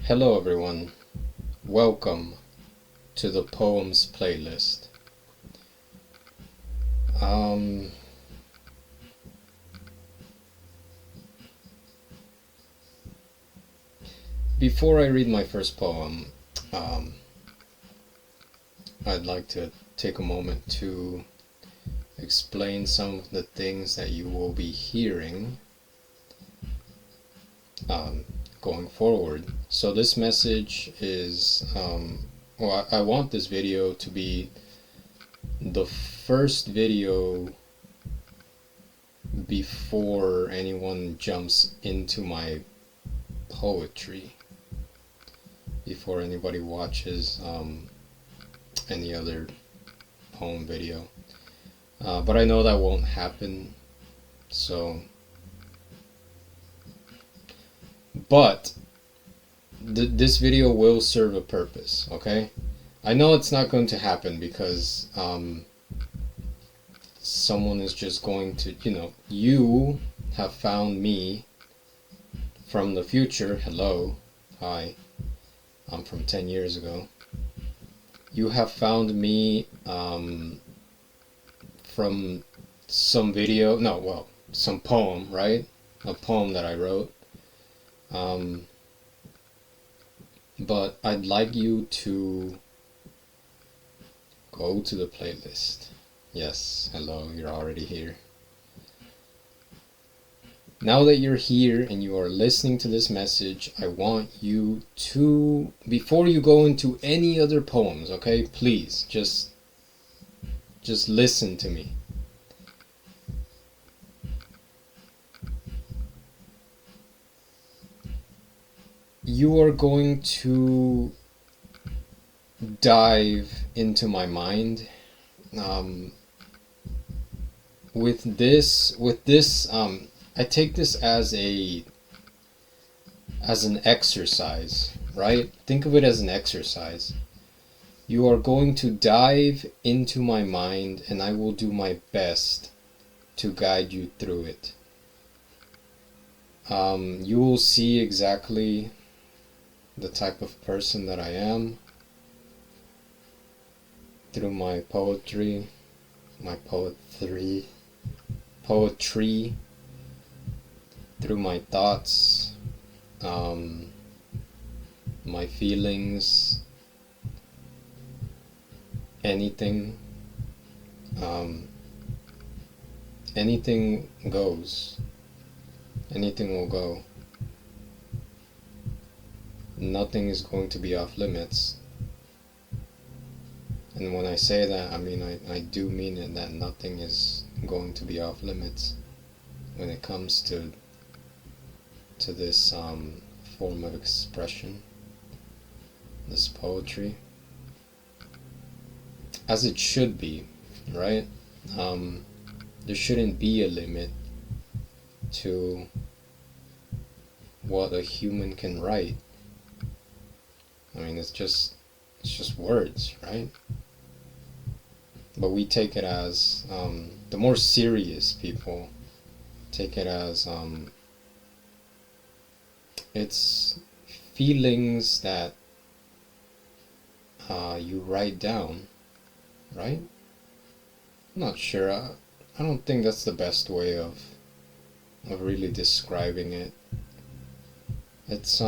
Hello everyone, welcome to the Poems playlist. Um, Before I read my first poem, um, I'd like to take a moment to explain some of the things that you will be hearing going forward. So this message is, I want this video to be the first video before anyone jumps into my poetry, before anybody watches any other poem video. But I know that won't happen, so... But this video will serve a purpose, okay? I know it's not going to happen because someone is just going to, you have found me from the future. Hello, hi, I'm from 10 years ago. You have found me from some video, some poem, right? A poem that I wrote. But I'd like you to go to the playlist. Yes, hello, you're already here. Now that you're here and you are listening to this message, I want you to, before you go into any other poems, okay, please, just listen to me. You are going to dive into my mind. With this, I take this as an exercise, right? Think of it as an exercise. You are going to dive into my mind, and I will do my best to guide you through it. You will see exactly the type of person that I am through my poetry, through my thoughts, my feelings, anything goes, anything will go. Nothing is going to be off limits. And when I say that, I mean I do mean it, that nothing is going to be off limits when it comes to this form of expression, this poetry, as it should be, right? There shouldn't be a limit to what a human can write. I mean, it's just words, right? But we take it as, the more serious people take it as, it's feelings that you write down, right? I'm not sure. I don't think that's the best way of really describing it. It's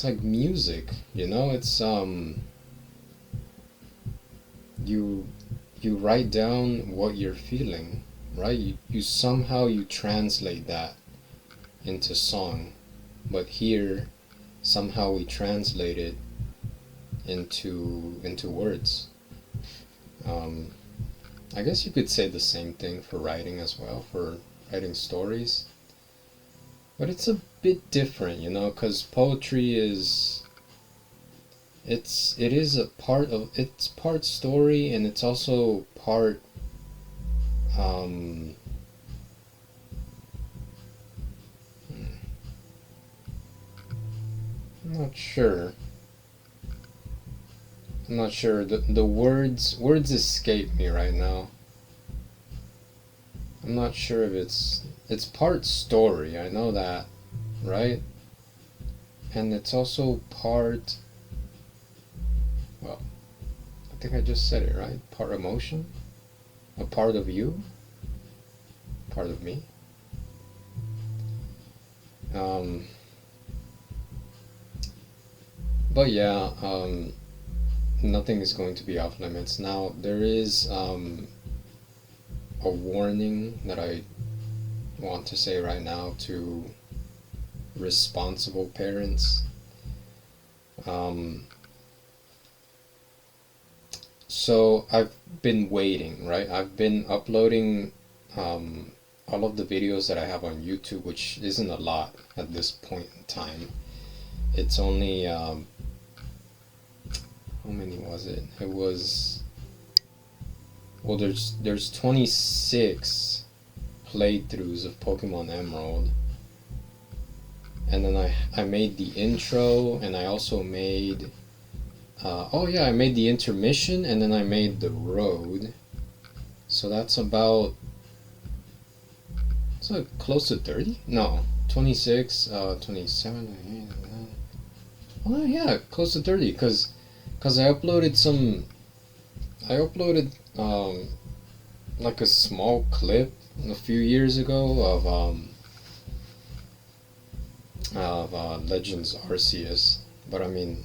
like music, it's you write down what you're feeling, right? You somehow you translate that into song, but here somehow we translate it into words. I guess you could say the same thing for writing as well, for writing stories. But it's a bit different, because poetry is, it is a part of, it's part story and it's also part, I'm not sure. The words escape me right now. I'm not sure if it's part story, I know that. right? And it's also part, well, I think I just said it, right? Part emotion, a part of you, part of me. Um, but yeah, nothing is going to be off limits. Now, there is a warning that I want to say right now to responsible parents. Um, so I've been waiting, right? I've been uploading all of the videos that I have on YouTube, which isn't a lot at this point in time. It's only how many was it? It was, well, there's 26 playthroughs of Pokemon Emerald, and then I made the intro, and I also made oh yeah, I made the intermission, and then I made the road. So that's about, it's like close to 30? No, 26, 27. Oh yeah, close to 30, because I uploaded like a small clip a few years ago of Legends Arceus, but I mean,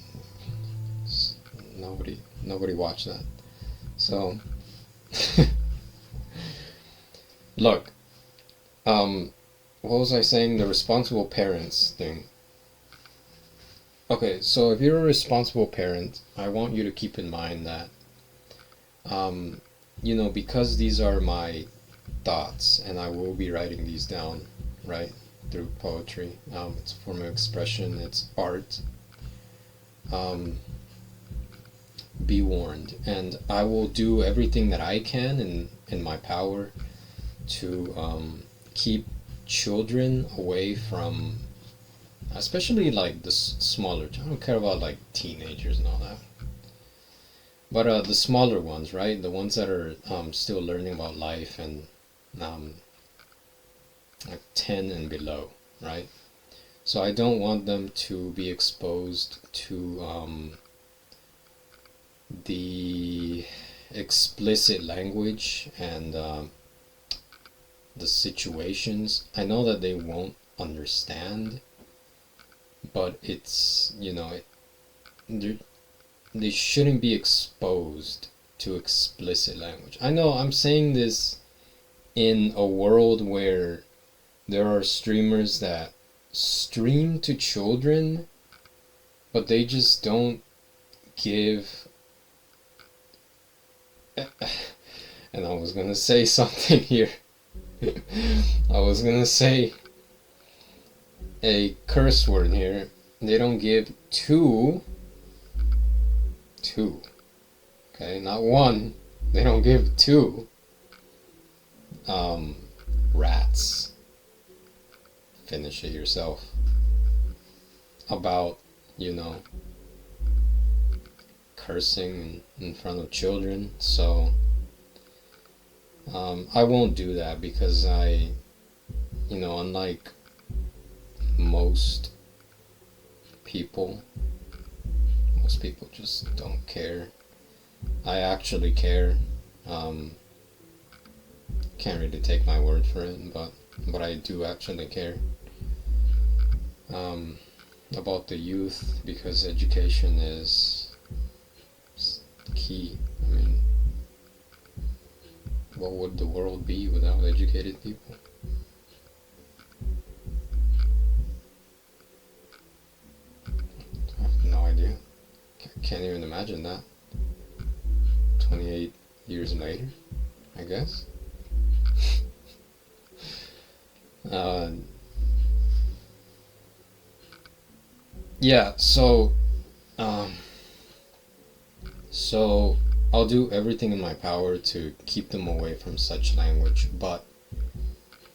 nobody watched that. So look, what was I saying? The responsible parents thing. Okay, so if you're a responsible parent, I want you to keep in mind that, because these are my thoughts, and I will be writing these down, right, through poetry. It's a form of expression, it's art. Um, be warned, and I will do everything that I can in my power to keep children away from, especially like the smaller. I don't care about like teenagers and all that, but the smaller ones, right? The ones that are still learning about life, and um, like 10 and below, right? So I don't want them to be exposed to the explicit language and the situations. I know that they won't understand, but it's, they shouldn't be exposed to explicit language. I know I'm saying this in a world where there are streamers that stream to children, but they just don't give. And I was gonna say something here. I was gonna say a curse word here. They don't give two, okay, not one. They don't give two rats. Finish it yourself. About, cursing in front of children. So I won't do that, because unlike most people just don't care. I actually care. Can't really take my word for it, but I do actually care about the youth, because education is key. I mean, what would the world be without educated people? I have no idea. Can't even imagine that. 28 years later, I guess. Yeah, so I'll do everything in my power to keep them away from such language, but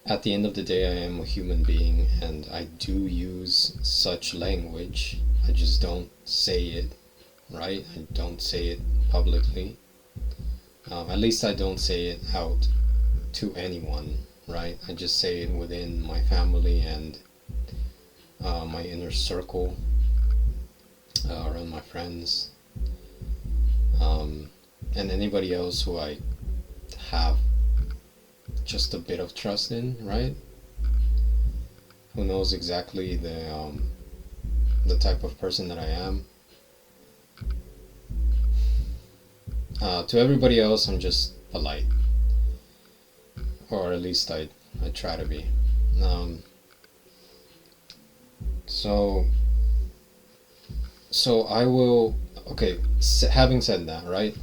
at the end of the day, I am a human being, and I do use such language. I just don't say it, right? I don't say it publicly. At least I don't say it out to anyone, right? I just say it within my family and my inner circle, around my friends, and anybody else who I have just a bit of trust in, right? Who knows exactly the type of person that I am. To everybody else, I'm just polite, or at least I try to be. Um, so so I will. Okay, having said that, right?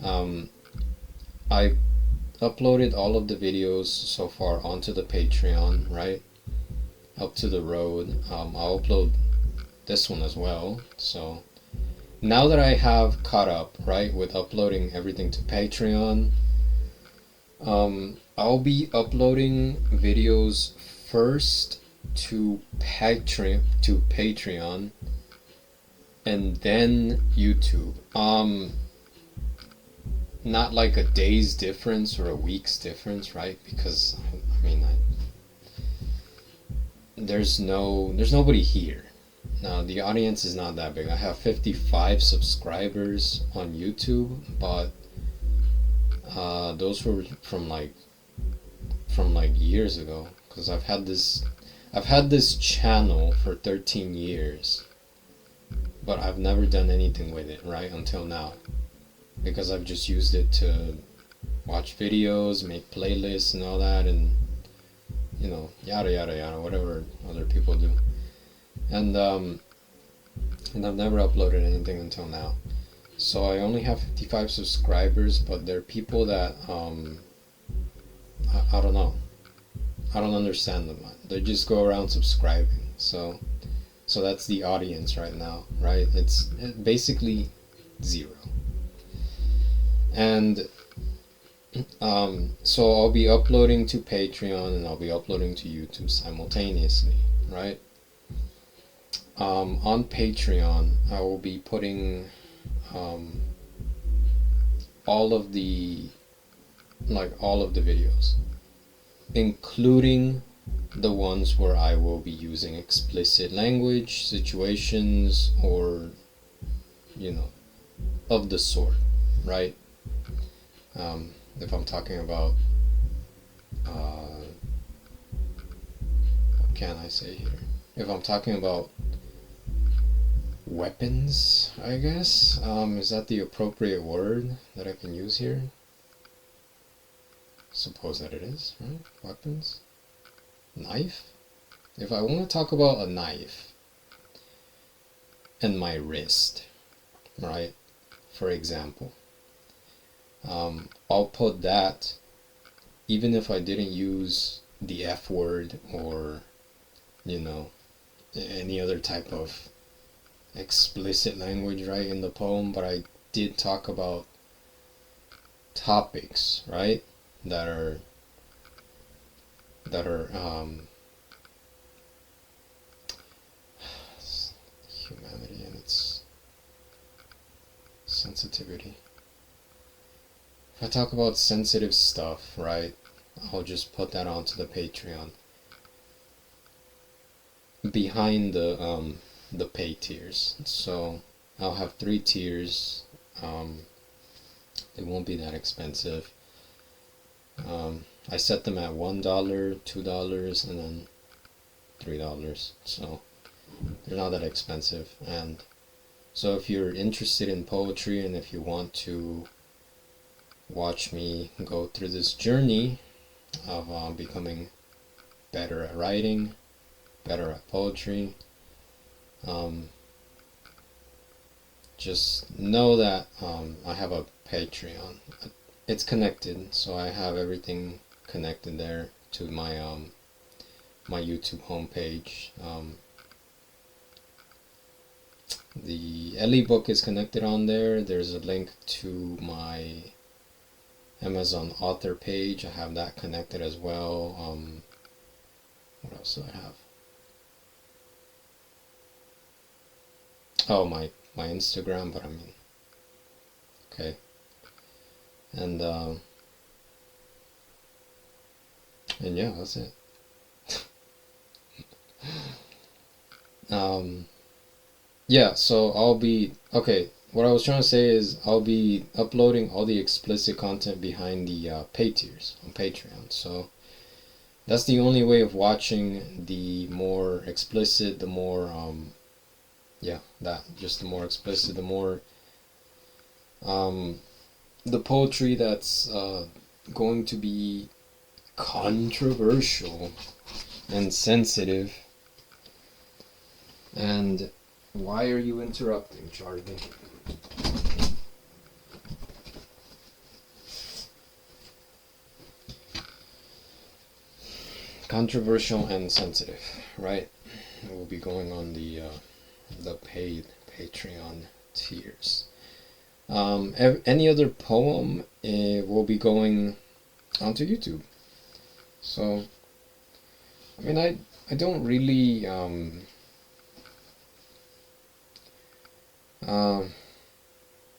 Um, I uploaded all of the videos so far onto the Patreon, right? Up to the road. I'll upload this one as well. So now that I have caught up, right, with uploading everything to Patreon, I'll be uploading videos first to Patreon, and then YouTube. Not like a day's difference or a week's difference, right? Because I mean, there's nobody here. Now the audience is not that big. I have 55 subscribers on YouTube, but those were from like years ago. Because I've had this channel for 13 years, but I've never done anything with it, right, until now, because I've just used it to watch videos, make playlists, and all that, and yada yada yada, whatever other people do, and I've never uploaded anything until now. So I only have 55 subscribers, but they're people that I don't know. I don't understand them. They just go around subscribing. So that's the audience right now, right? It's basically zero. And so I'll be uploading to Patreon and I'll be uploading to YouTube simultaneously, right? On Patreon, I will be putting all of the videos, including the ones where I will be using explicit language, situations, or of the sort, right? If I'm talking about what can I say here? If I'm talking about weapons, I guess, is that the appropriate word that I can use here? Suppose that it is, right? Weapons? Knife? If I want to talk about a knife and my wrist, right, for example, I'll put that even if I didn't use the F word or any other type of explicit language, right, in the poem, but I did talk about topics, right, that are humanity and its sensitivity. If I talk about sensitive stuff, right, I'll just put that onto the Patreon behind the pay tiers. So I'll have 3 tiers. They won't be that expensive. I set them at $1, $2, and then $3. So they're not that expensive. And so if you're interested in poetry and if you want to watch me go through this journey of becoming better at writing, better at poetry, just know that I have a Patreon. It's connected, so I have everything connected there to my my YouTube homepage. The Ellie book is connected on there. There's a link to my Amazon author page. I have that connected as well. What else do I have? Oh, my Instagram, but I mean, okay. And yeah, that's it. Yeah, so I'll be okay. What I was trying to say is I'll be uploading all the explicit content behind the pay tiers on Patreon. So that's the only way of watching the more explicit, the more yeah, that just the more explicit, the more um, the poetry that's going to be controversial and sensitive. And why are you interrupting, Charlie? Controversial and sensitive, right? We'll be going on the paid Patreon tiers. Any other poem will be going onto YouTube. So, I mean, I don't really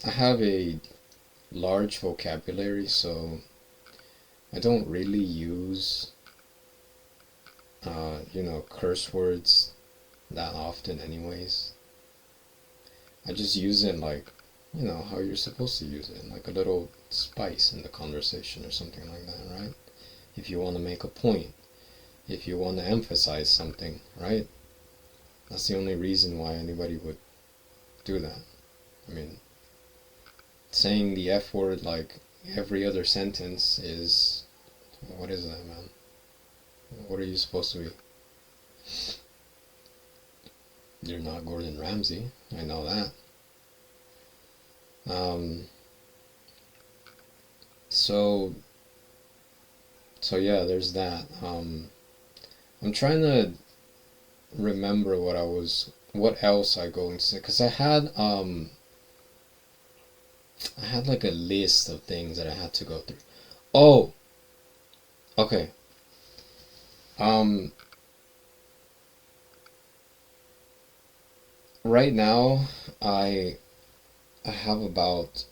I have a large vocabulary, so I don't really use curse words that often, anyways. I just use it like how you're supposed to use it, like a little spice in the conversation or something like that, right? If you want to make a point, if you want to emphasize something, right? That's the only reason why anybody would do that. I mean, saying the F word like every other sentence is, what is that, man? What are you supposed to be? You're not Gordon Ramsay. I know that. Um, so yeah, there's that. I'm trying to remember what else I go into, because I had like a list of things that I had to go through. Oh, okay. Um, right now I I have about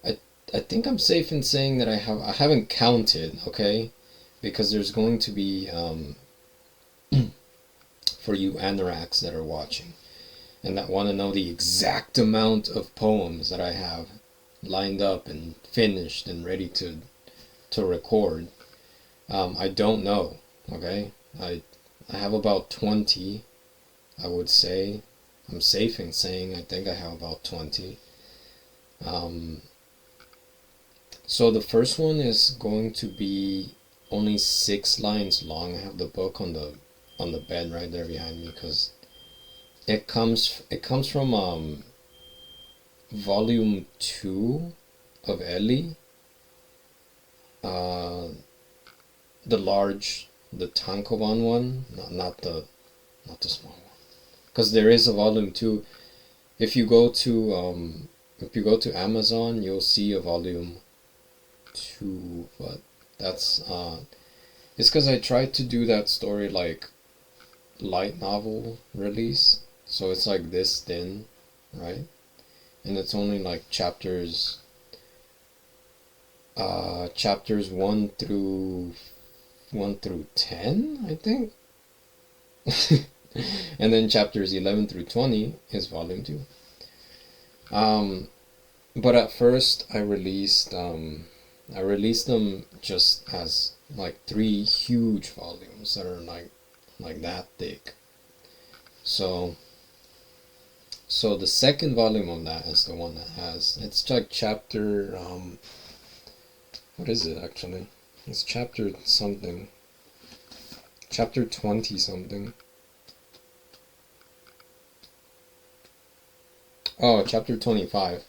I I think I'm safe in saying that I haven't counted, okay? Because there's going to be for you anoraks that are watching and that want to know the exact amount of poems that I have lined up and finished and ready to record. I don't know. Okay, I have about 20. I would say I'm safe in saying I think I have about 20. Um, so the first one is going to be only 6 lines long. I have the book on the bed right there behind me because it comes from volume 2 of Ellie, uh, the large, the Tankoban one, not the small one. Because there is a volume 2. If you go to Amazon, you'll see a volume 2, but that's it's because I tried to do that story like light novel release, so it's like this thin, right? And it's only like chapters 1 through 10, I think. And then chapters 11 through 20 is volume 2. um but at first I released them just as like 3 huge volumes that are like that thick. So the second volume of that is the one that has, it's like chapter what is it actually? It's chapter something. Chapter 20 something. Oh, chapter 25.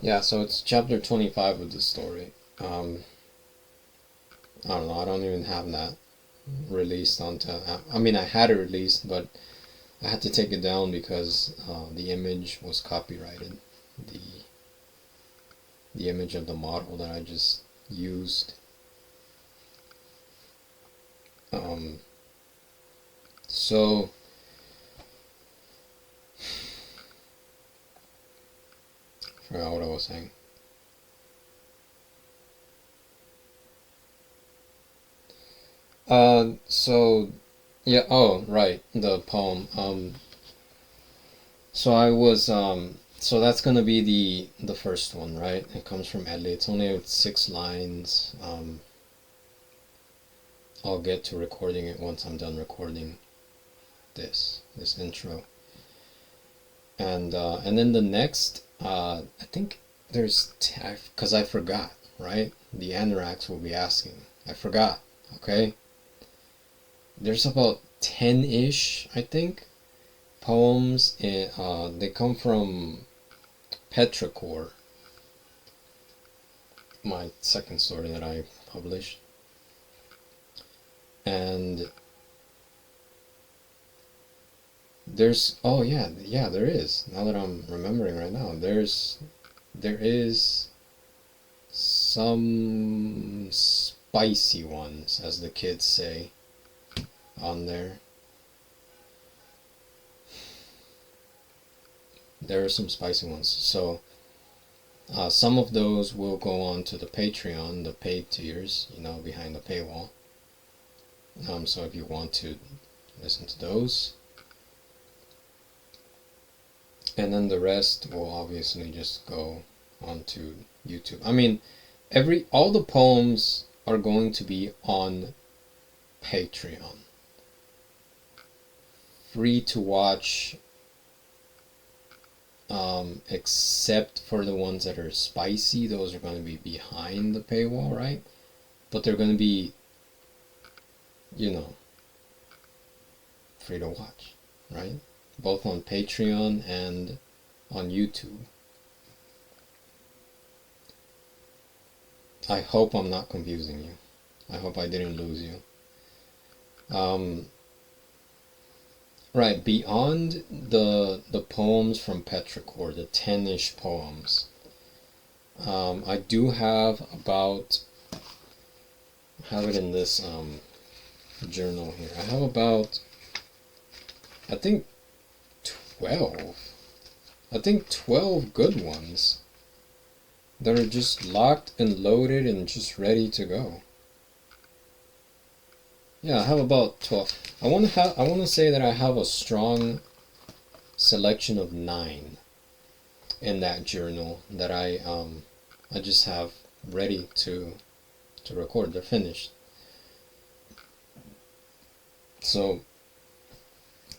Yeah, so it's chapter 25 of the story. I don't know, I don't even have that released onto. I mean, I had it released, but I had to take it down because the image was copyrighted. The the image of the model that I just used. Um, so I forgot what I was saying. So Yeah, oh, right, the poem. So I was so that's gonna be the first one, right? It comes from Edley. It's only 6 lines. I'll get to recording it once I'm done recording this intro. And then the next, I think there's because I forgot, right? The Anoraks will be asking. I forgot. Okay, there's about 10-ish, I think, poems. They come from Petrichor, my second story that I published, and there's oh yeah there is, now that I'm remembering right now, there is some spicy ones, as the kids say, on there. There are some spicy ones. So some of those will go on to the Patreon, the paid tiers, behind the paywall. So if you want to listen to those, and then the rest will obviously just go onto YouTube. I mean, all the poems are going to be on Patreon, free to watch, except for the ones that are spicy. Those are going to be behind the paywall, right? But they're going to be, free to watch, right? Both on Patreon and on YouTube. I hope I'm not confusing you. I hope I didn't lose you. Right, beyond the poems from Petrichor, the 10-ish poems, I do have I have it in this journal here. I have about, I think 12. I think 12 good ones that are just locked and loaded and just ready to go. Yeah, I have about 12. I want to say that I have a strong selection of 9 in that journal that I just have ready to record. They're finished. So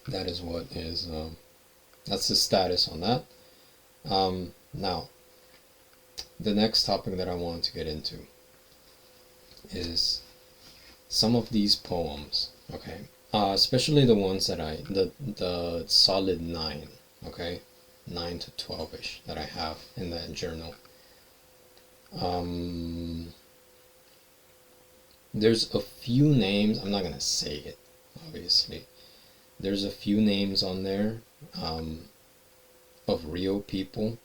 that is what is that's the status on that. Now, the next topic that I want to get into is some of these poems, okay? Especially the ones that the solid 9, okay? 9 to 12-ish that I have in that journal. There's a few names, I'm not gonna say it, obviously. There's a few names on there of real people.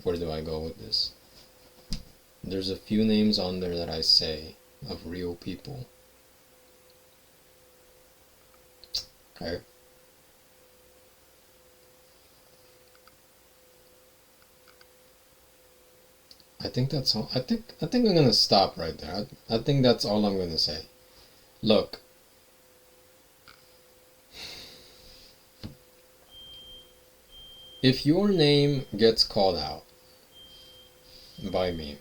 Where do I go with this? There's a few names on there that I say of real people. Okay. I think that's all. I think I'm gonna stop right there. I think that's all I'm gonna say. Look, if your name gets called out by me,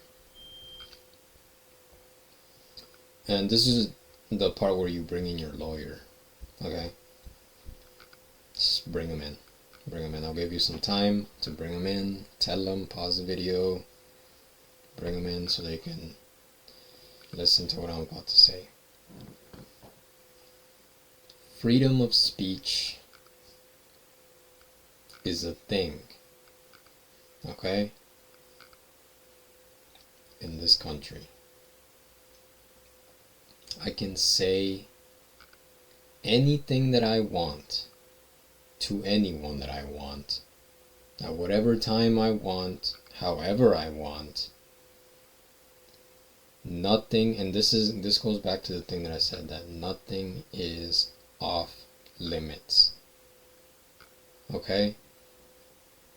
and this is the part where you bring in your lawyer, okay? Just bring him in. Bring him in. I'll give you some time to bring him in. Tell them, pause the video, bring them in so they can listen to what I'm about to say. Freedom of speech is a thing, okay, in this country. I can say anything that I want to anyone that I want, at whatever time I want, however I want. Nothing, and this goes back to the thing that I said, that nothing is off limits. Okay?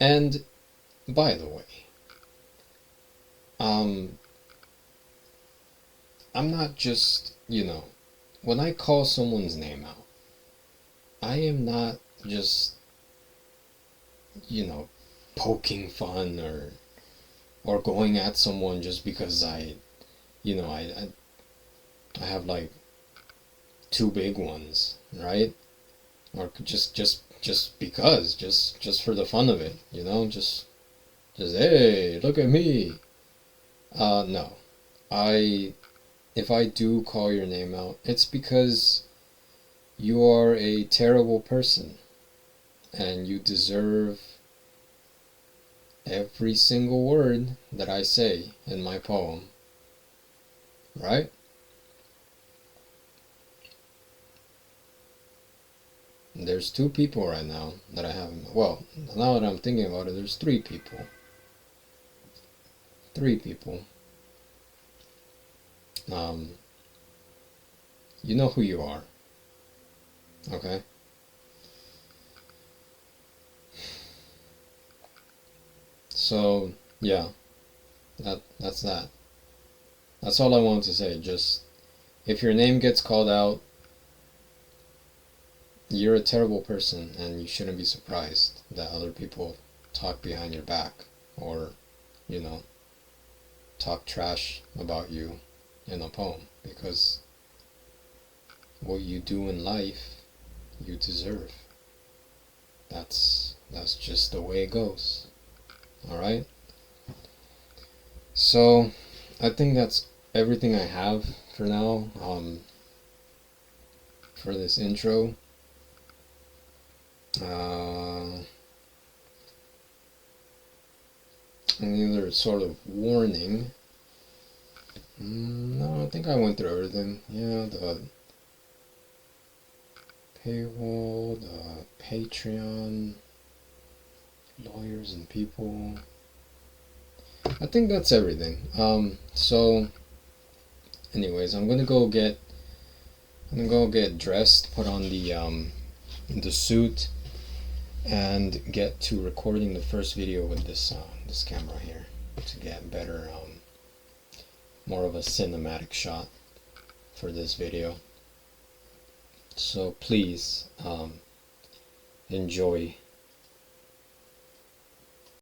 And by the way, I'm not just, when I call someone's name out, I am not just, you know, poking fun or going at someone just because you know, I have like two big ones, right? Or just because, just for the fun of it, just hey, look at me. No. I If I do call your name out, it's because you are a terrible person and you deserve every single word that I say in my poem, right? There's two people right now that I haven't. Well, now that I'm thinking about it, there's three people. Three people. Um, you know who you are, okay? So, yeah, that's that. That's all I wanted to say. Just, if your name gets called out, you're a terrible person and you shouldn't be surprised that other people talk behind your back or, you know, talk trash about you in a poem, because what you do in life, you deserve. That's just the way it goes. All right? So, I think that's everything I have for now, for this intro. Any other sort of warning? No, I think I went through everything. Yeah, the paywall, the Patreon, lawyers and people. I think that's everything. So anyways, I'm gonna go get dressed, put on the suit, and get to recording the first video with this camera here to get better, more of a cinematic shot for this video. So please enjoy